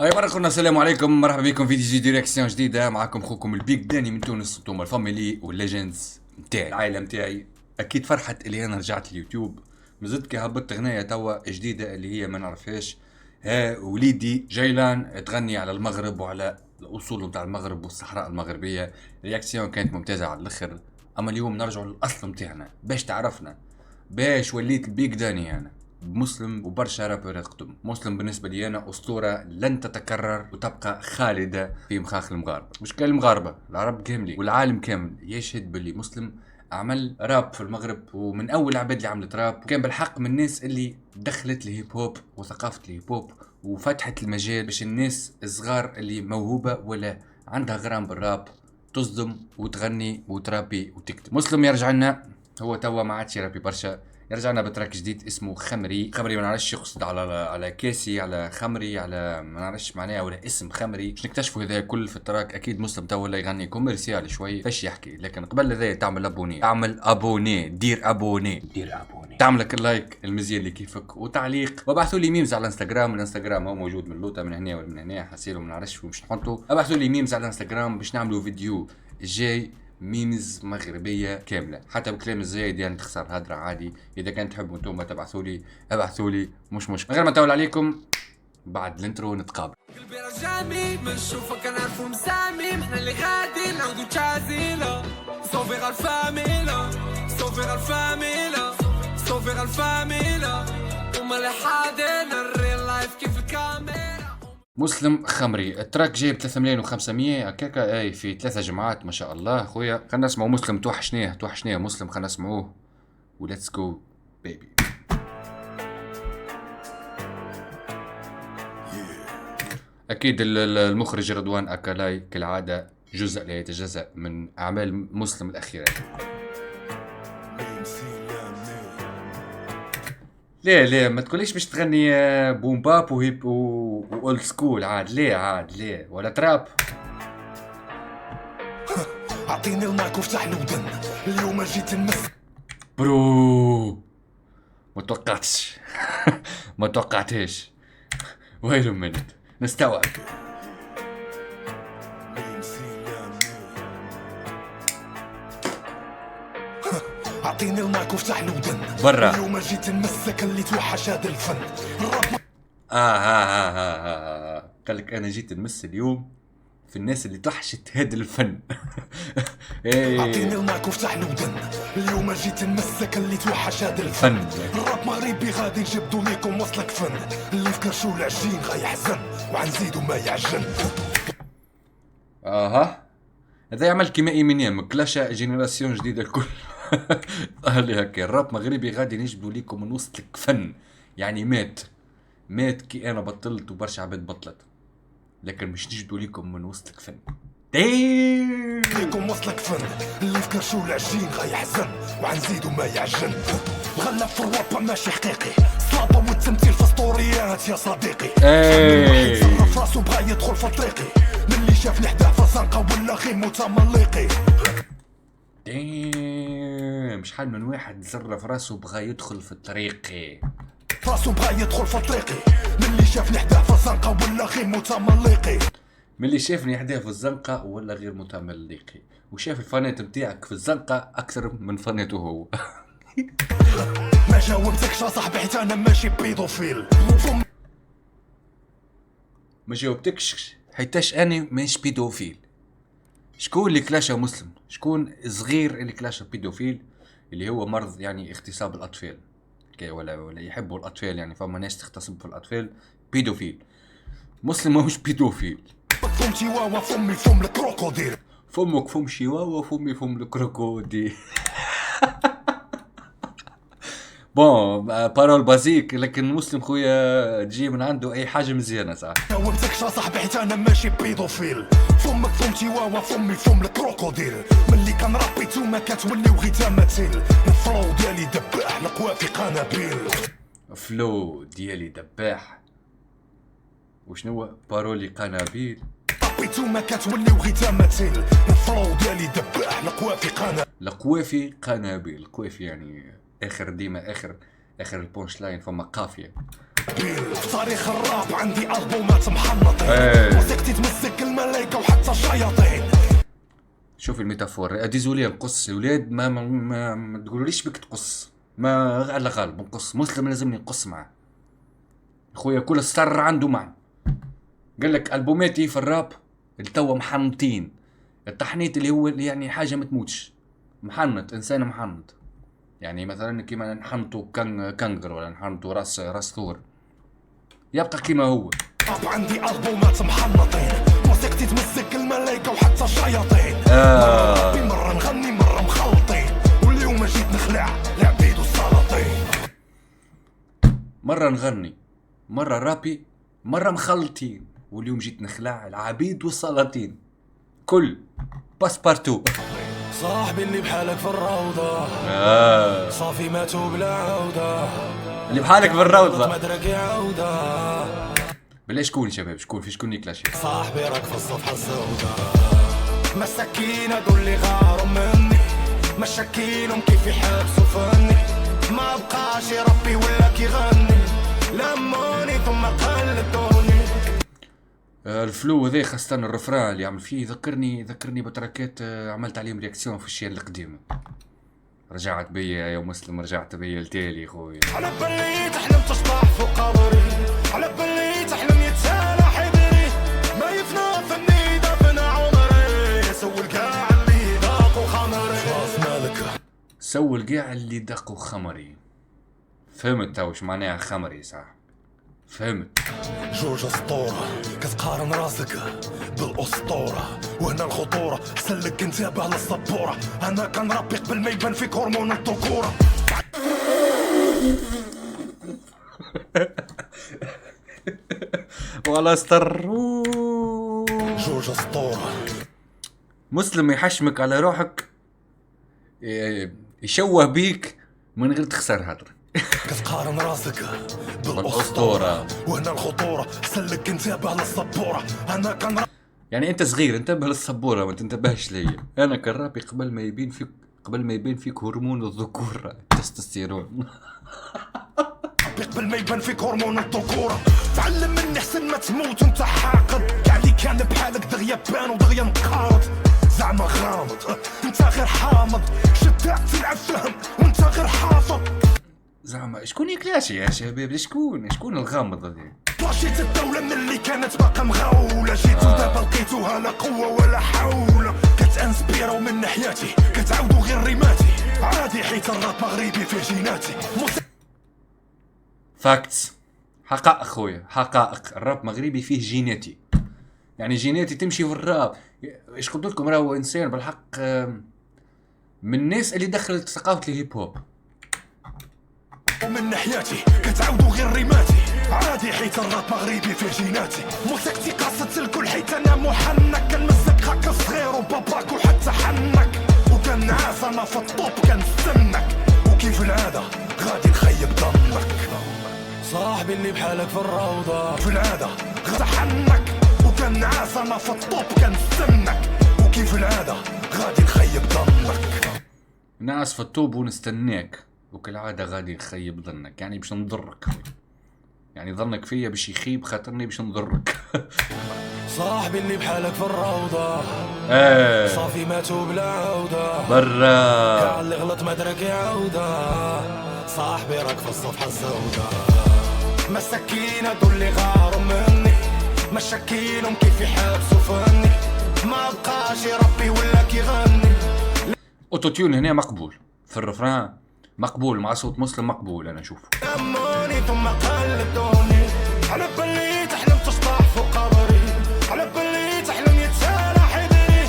هاي مرحبا، السلام عليكم، مرحبا بكم في دي رياكسيون جديده. معكم خوكم البيك داني من تونس، انتم الفاميلي والليجندز نتاعي العائله نتاعي. اكيد فرحت اللي انا رجعت اليوتيوب. مازلت كي هبطت اغنيه توا جديده اللي هي ما نعرفهاش. ها وليدي جيلان تغني على المغرب وعلى الاصول نتاع المغرب والصحراء المغربيه. رياكسيون كانت ممتازه على الاخر. اما اليوم نرجعوا للاصل نتاعنا باش تعرفنا باش وليت البيك داني انا مسلم وبرشا رابر يقدم. مسلم بالنسبة لي أنا أسطورة لن تتكرر وتبقى خالدة في مخاخ المغاربة، مش كان المغاربة، العرب كاملين والعالم كامل يشهد باللي مسلم عمل راب في المغرب، ومن أول العباد اللي عملت راب، وكان بالحق من الناس اللي دخلت الهيب هوب وثقافة الهيب هوب وفتحت المجال باش الناس الصغار اللي موهوبة ولا عندها غرام بالراب تصدم وتغني وترابي وتكتب. مسلم يرجع لنا، هو توا ما عادش يرابي برشا، يرجعنا بتراك جديد اسمه خمري. خمري ما نعرفش يقصد على كاسي، على خمري، على ما نعرفش معناها ولا اسم خمري. باش نكتشفوا هذا كل في التراك. اكيد مسلم تو ولا يغني كوميرسيال شوي فاش يحكي، لكن قبل هذا تعمل ابوني، تعمل ابوني، دير ابوني، تعملك اللايك المزيان اللي كيفك وتعليق، وابعثوا لي ميمز على الانستغرام. الانستغرام هو موجود من لوطه من هنا ولا من هنا، حسيلو ما نعرفش ومش نحطه. ابعثوا لي ميمز على الانستغرام باش نعملوا فيديو جاي ميمز مغربيه كامله، حتى بكلام الزايد يعني تخسر هدرة عادي. اذا كان تحبوا انتم ابعثوا لي مش مشكله. غير ما نطول عليكم، بعد الانترو نتقابل. قلبي رجامي من نشوفك انا عارفو مسامي، احنا اللي غادي نعودو تشازيلا صوفي الفاميلا، صوفي الفاميلا، صوفي الفاميلا، وما لحادين الريل لايف كيف الكاميرا. مسلم خمري، التراك جايب 3 مليون و500 هكاكا، اي في 3 جمعات ما شاء الله. خويا خلينا نسمعوا مسلم. توحشنيه مسلم، خلينا نسمعوه وليتس جو بيبي. اكيد المخرج رضوان اكالاي كالعاده جزء لا يتجزأ من اعمال مسلم الاخيره. ليه ما تقوليش باش تغني بوم باب وهيب واولد سكول عاد ليه ولا تراب. اعطيني المايك وافتح لي ودن، اليوم جيت نمس برو ما توقعتش ما توقعتهاش. ويلو منت نستوعب. اعطيني المايك وافتح لي ودن برا. اليوم جيت نمسك اللي توحش هذا الفن. قال لك انا جيت نمس اليوم في الناس اللي توحشت هذا الفن. اعطيني المايك وافتح لي ودن اليوم جيت نمسك اللي توحش هذا الفن. الراب مغربي غادي نجبدو ليكم وصلك فن، اللي في كرشو العجين غيحزن وعنزيدو ما يعجن. هذا يعمل كيما ايمينيم كلاشا جينيراسيون جديده الكل. قال لي هكا الراب مغربي غادي نجبدو ليكم من وسطك فن، يعني مات كي انا بطلت وبرشا عباد بطلت، لكن مش نجبدو ليكم من وسطك فن. ليكم وصلك فن، اللي في كرشو العجين غيحزن وعنزيدو ما يعجن. غلب في الراب ماشي حقيقي، صلابة والتمثيل في اسطوريات يا صديقي. صرف راسو بغا يدخل في طريقي، من اللي شافني حداه في الزنقة ولا غير متملقي. شحال من واحد زرف راسو بغا يدخل في طريقي، راسو بغا يدخل في طريقي، من اللي شافني حداه في الزنقة ولا غير متملقي. من اللي شافني حداه في الزنقة ولا غير متملقي، وشاف الفانات متاعك في الزنقة أكثر من فاناته هو. ما جاوبتكش صاحبي حيت أنا ماشي بيدوفيل. ما جاوبتكش حيتاش أنا مش بيدوفيل. شكون اللي كلاشا مسلم؟ شكون صغير اللي كلاشا بيدوفيل؟ اللي هو مرض يعني اغتصاب الأطفال، ولا يحبوا الأطفال، يعني فما ناس تغتصب في الأطفال بيدوفيل. مسلم ماهوش بيدوفيل. فم شيواوا فمي فم الكروكوديل، فمك فم شيواوا فمي فم الكروكوديل. بون بارول بازيك، لكن مسلم خويا تجي من عنده اي حاجه مزيانه صح. جاوبتكش صاحبي حيت انا ماشي بيدوفيل. فمك فم شيواوا فمي فم الكروكوديل، ملي كان رابيتو ما كتولي وغي تماثيل. الفلو ديالي دباح القوافي قنابيل، فلو ديالي دباح. وشنو بارولي قنابيل؟ رابيتو ما كتولي وغي تماثيل. الفلو ديالي دباح القوافي قنابيل، القوافي قنابيل. القوافي يعني اخر ديما اخر البونش لاين فما قافيه. في تاريخ الراب عندي ألبومات محنطين، موسيقتي تمزق الملايكة وحتى الشياطين. شوف الميتافور ديزولي نقص الولاد ما تقولوليش بك تقص، ما على غالب نقص مسلم لازمني نقص معاه. خويا كل ستار عنده معنى. قال لك البوماتي في الراب التوا محنطين، التحنيط اللي هو اللي يعني حاجه ما تموتش، محنط انسان محنط. يعني مثلا كيما نحنطوا كنغر ولا نحنطوا راس ثور يبقى كيما هو. عندي ألبومات محنطين، موسيقتي تمزق الملايكة وحتى الشياطين. مرة نغني مرة مخلطين، واليوم جيت نخلع العبيد والسلاطين. مرة نغني مرة رابي مرة مخلطين، واليوم جيت نخلع العبيد والسلاطين. كل باسبارتو. صاحبي اللي بحالك في الروضة صافي ماتوا بلا عودة، اللي بحالك في الروضة مدرك عودة. بلا شكون شباب؟ شكون في شكون يكلاشي؟ صاحبي راك في الصفحة السوداء، مساكين هادو اللي غاروا مني، مشاكينهم كيف يحبسوا فني، ما بقاش يربي ولا كيغني، لموني ثم قلدوني. الفلو ذي خاصة الرفران اللي عمل فيه ذكرني بتركات عملت عليهم رياكسيون في الشيء القديم. رجعت بيا يا مسلم، رجعت بيا لتالي خويا. على بالي تحلم تشطح فوق قبري، على بالي تحلم يتسالى حبري، ما يفنى فني دفن عمري، سول كاع اللي ذاقوا خمري. خلاص مالك سول كاع اللي ذاقوا خمري. فهمت تو واش معناها خمري صح؟ فهمت. جوج اسطورة كتقارن راسك بالاسطورة، وهنا الخطورة سلك انتبه للسبورة، انا كنربي قبل ما يبان فيك هرمون الذكورة. ولا استر. جوج اسطورة. مسلم يحشمك على روحك، يشوه بيك من غير تخسر هضرك. كتقارن راسك بالاسطورة، وهنا الخطورة سلك انتبه للسبورة، انا كنربي. يعني انت صغير انتبه للسبورة ما تنتبهش ليا. انا كرابي قبل ما يبين فيك هرمون الذكورة التستوستيرون. قبل ما يبان فيك هرمون الذكورة، تعلم مني حسن ما تموت وانت حاقد، كاع اللي كان بحالك دغيا بان ودغيا نقارض، زعما غامض انت غير حامض، شتاء تلعب فهم وانت غير حافظ. زعما شكون يكلاشي يا شباب؟ شكون الغامض هذي؟ طاشيت الدولة من اللي كانت باقا مغاولة، جيت ودابا لقيتوها لا قوة ولا حول، كتانسبيرو من ناحياتي كتعاودو غير ريماتي، عادي حيت الراب مغربي في جيناتي. فاكتس، حقائق خويا، حقائق. الراب مغربي فيه جيناتي، يعني جيناتي تمشي في الراب. ايش قلت لكم؟ راهو انسان بالحق من الناس اللي دخلت ثقافة الهيب هوب. ومن ناحياتي كتعاودو غير ريماتي، عادي حيت الراب مغربي في جيناتي، موسيقتي قاصت الكل حيت انا محنك، كنمسك هكا صغير وباباك وحتى حنك، وكنعاس انا في الطوب كنستنك، وكيف العادة غادي نخيب ضمك. صاحبي اللي بحالك في الروضة في العادة غادي حنك، وكنعاس انا في الطوب كنستنك، وكيف العادة غادي نخيب ضمك. ناس في الطوب ونستناك، وكالعادة غادي نخيب ظنك، يعني باش نضرك، يعني ظنك فيا باش يخيب خاطرني باش نضرك. صاحبي اللي بحالك في الروضة صافي ماتوا بلا عودة، برا كاع اللي غلط ما درك عودة، صاحبي راك في الصفحة السوداء، مساكين هادو اللي غاروا مني، مشاكينهم كيف يحبسوا فني، ما بقاش يربي ولا كيغني. اوتوتيون هنا مقبول في الرفران، مقبول مع صوت مسلم، مقبول انا اشوفه. لموني ثم قلدوني، على بالي تحلم تشطح فوق قبري، على بالي تحلم يتسالى حبري،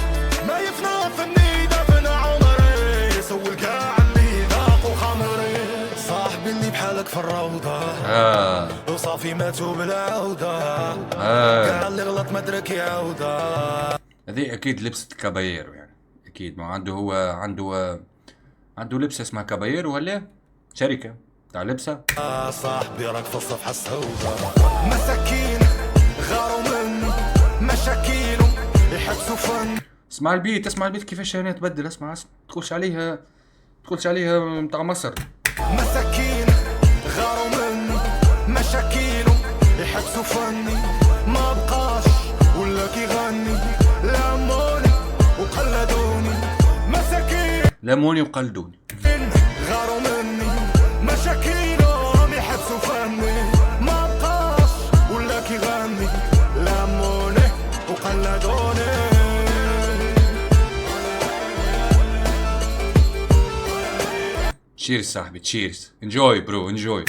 ما يفنى فني دفن عمري، سول كاع اللي ذاقوا خمري. صاحبي اللي بحالك في الروضة وصافي ماتوا بلا عودة، كاع اللي غلط ما درك عودة. هذه اكيد لبسة كابايرو، يعني اكيد ما عنده لبسة اسمها كابايرو ولا شركة تاع لبسة. صاحبي راك في الصفحة السوداء، مساكين غاروا مني، مشاكينهم يحبسوا فن. اسمع البيت كيفاش هنا تبدل. اسمع تقولش عليها متاع مصر. مساكين غاروا مني، مشاكين حبسو فني ما بقاش ولا كيغني لاموني وقلدوني مساكين لموني وقلدوني غاروا مني مشاكينهم يحبسوا فني ما بقاش ولا كيغني لاموني وقلدوني. تشيرز صاحبي تشيرز. انجوي برو انجوي.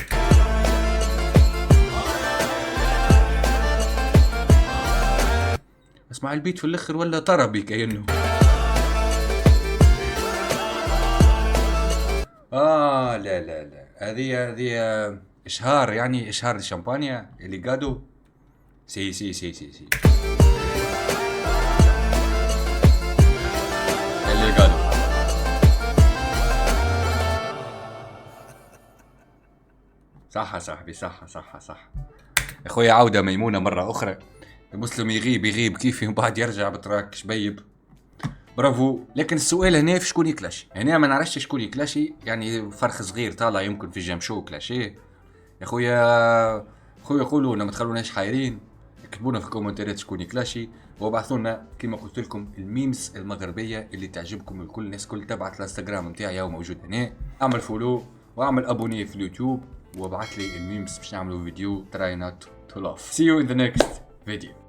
اسمع البيت في الاخر ولا طربي كأنه لا لا لا هذه اشهار يعني اشهار الشامبانيا اللي قادوا سي سي سي سي سي اللي قادوا صح صاحبي صح صح صح. اخويا عودة ميمونة مرة اخرى. المسلم يغيب كيف من بعد يرجع بتراك شبيب. برافو. لكن السؤال هنا في شكون يكلاشي. هنا ما نعرفش شكون يكلاشي يعني فرخ صغير طالع يمكن في جيم شو كلاشي. يا خويا قولوا لنا ما تخلوناش حايرين. اكتبونا في الكومنتات شكون يكلاشي وابعثوا لنا كما قلت لكم الميمز المغربيه اللي تعجبكم الكل. الناس كل تبعت الانستغرام نتاعي موجود هنا. اعمل فولو واعمل ابوني في اليوتيوب وابعث لي الميمز باش نعملوا فيديو try not to laugh. See you in the next video.